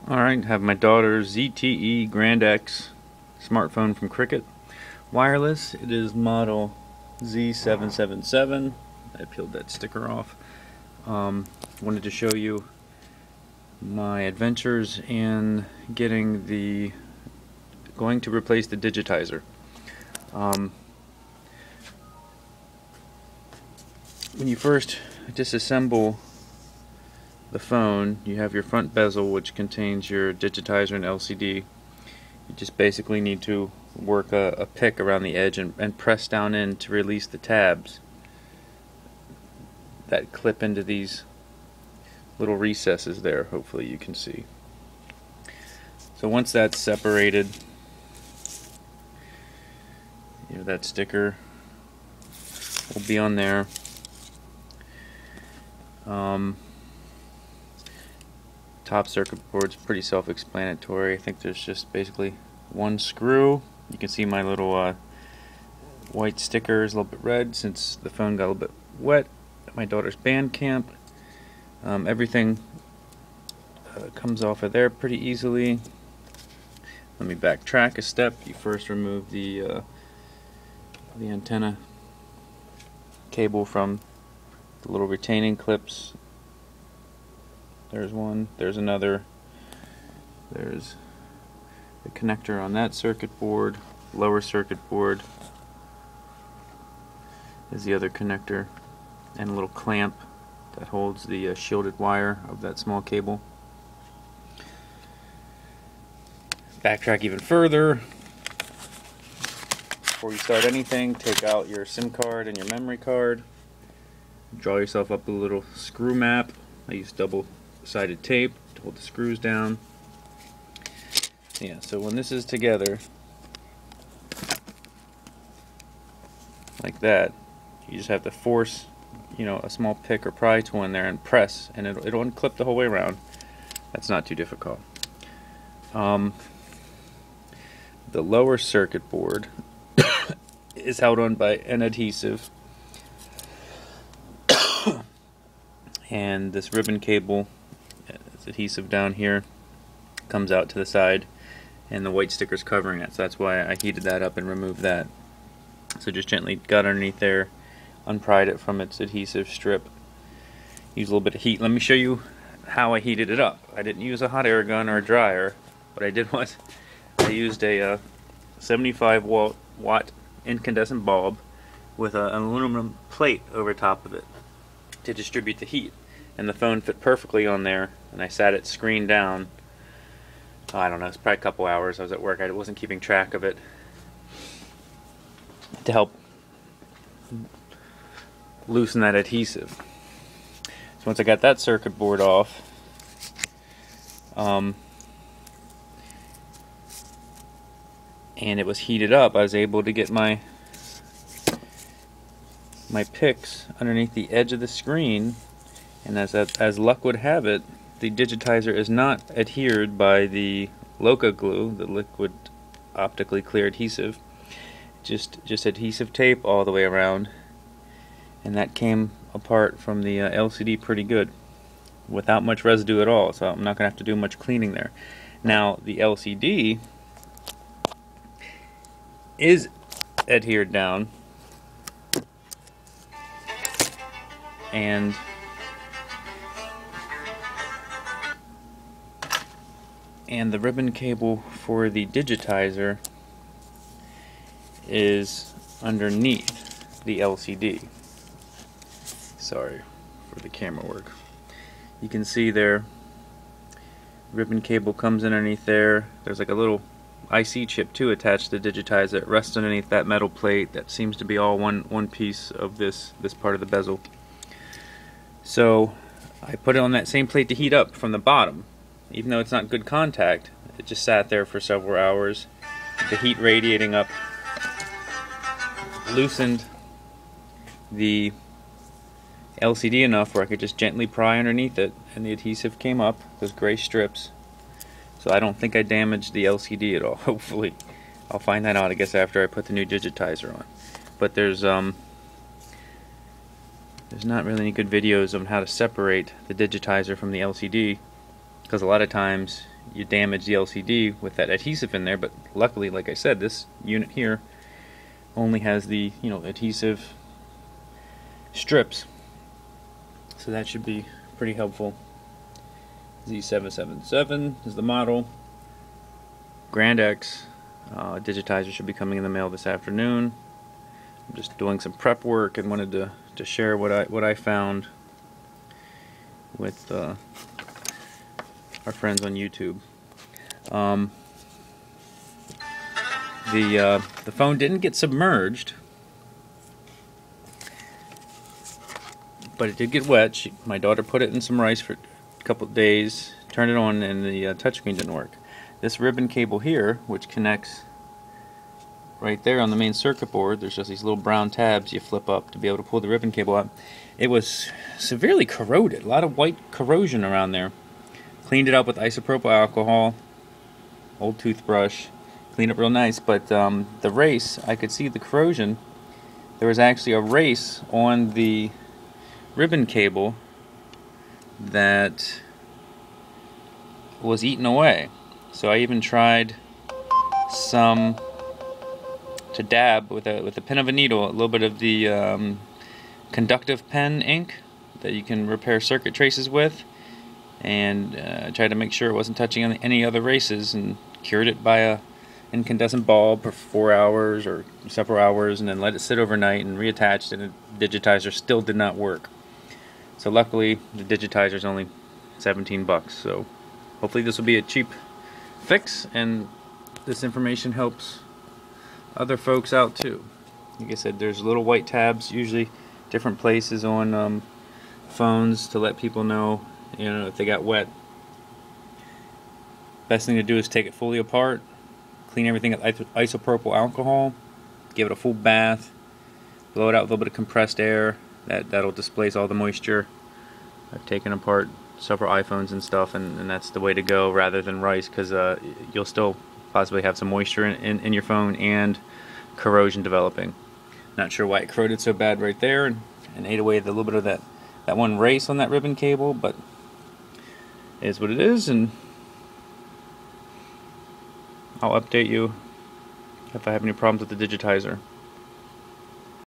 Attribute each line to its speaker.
Speaker 1: Alright, have my daughter's ZTE Grand X smartphone from Cricket. Wireless, it is model Z777. I peeled that sticker off. Wanted to show you my adventures in going to replace the digitizer. When you first disassemble the phone, you have your front bezel, which contains your digitizer and LCD. You just basically need to work a pick around the edge and press down in to release the tabs that clip into these little recesses there. Hopefully you can see. So once that's separated, that sticker will be on there. Top circuit board's pretty self-explanatory. I think there's just basically one screw. You can see my little white sticker is a little bit red since the phone got a little bit wet at my daughter's band camp. Everything comes off of there pretty easily. Let me backtrack a step. You first remove the antenna cable from the little retaining clips. There's one, there's another, there's the connector on that circuit board, lower circuit board is the other connector, and a little clamp that holds the shielded wire of that small cable. Backtrack even further. Before you start anything, take out your SIM card and your memory card. Draw yourself up a little screw map. I use double-sided tape to hold the screws down. Yeah, so when this is together, like that, you just have to force, a small pick or pry tool in there and press, and it'll unclip the whole way around. That's not too difficult. The lower circuit board is held on by an adhesive, and this ribbon cable, this adhesive down here, comes out to the side, and the white sticker's covering it, so that's why I heated that up and removed that. So just gently got underneath there, unpried it from its adhesive strip, use a little bit of heat. Let me show you how I heated it up. I didn't use a hot air gun or a dryer. What I did was I used a 75 watt incandescent bulb with an aluminum plate over top of it to distribute the heat, and the phone fit perfectly on there, and I sat it screen down. I don't know, it's probably a couple hours. I was at work, I wasn't keeping track of it, to help loosen that adhesive. So once I got that circuit board off, and it was heated up, I was able to get my picks underneath the edge of the screen, and as luck would have it, the digitizer is not adhered by the LOCA glue, the liquid optically clear adhesive, just adhesive tape all the way around, and that came apart from the LCD pretty good without much residue at all, so I'm not going to have to do much cleaning there. Now the LCD is adhered down, and the ribbon cable for the digitizer is underneath the LCD. Sorry for the camera work. You can see there, ribbon cable comes in underneath there. There's like a little IC chip too attached to the digitizer. It rests underneath that metal plate that seems to be all one piece of this part of the bezel. So I put it on that same plate to heat up from the bottom. Even though it's not good contact, it just sat there for several hours. The heat radiating up loosened the LCD enough where I could just gently pry underneath it, and the adhesive came up, those gray strips. So I don't think I damaged the LCD at all. Hopefully. I'll find that out, I guess, after I put the new digitizer on. But there's not really any good videos on how to separate the digitizer from the LCD. because a lot of times you damage the LCD with that adhesive in there. But luckily, like I said, this unit here only has the adhesive strips, so that should be pretty helpful. Z777 is the model. Grand X digitizer should be coming in the mail this afternoon. I'm just doing some prep work and wanted to share what I found with our friends on YouTube. The phone didn't get submerged, but it did get wet. My daughter put it in some rice for a couple of days, turned it on, and the touchscreen didn't work. This ribbon cable here, which connects right there on the main circuit board, there's just these little brown tabs you flip up to be able to pull the ribbon cable out. It was severely corroded, a lot of white corrosion around there. Cleaned it up with isopropyl alcohol, old toothbrush, cleaned up real nice, but the race, I could see the corrosion. There was actually a race on the ribbon cable that was eaten away. So I even tried to dab with a pin of a needle, a little bit of the conductive pen ink that you can repair circuit traces with, and tried to make sure it wasn't touching any other races, and cured it by a incandescent bulb for 4 hours or several hours, and then let it sit overnight and reattached, and the digitizer still did not work. So luckily the digitizer is only 17 bucks, so hopefully this will be a cheap fix and this information helps other folks out too. Like I said, there's little white tabs, usually different places on phones to let people know, if they got wet. Best thing to do is take it fully apart, clean everything with isopropyl alcohol, give it a full bath, blow it out with a little bit of compressed air. That'll displace all the moisture. I've taken apart several iPhones and stuff, and that's the way to go rather than rice, because you'll still possibly have some moisture in your phone and corrosion developing. Not sure why it corroded so bad right there and ate away a little bit of that one race on that ribbon cable, but it is what it is, and I'll update you if I have any problems with the digitizer.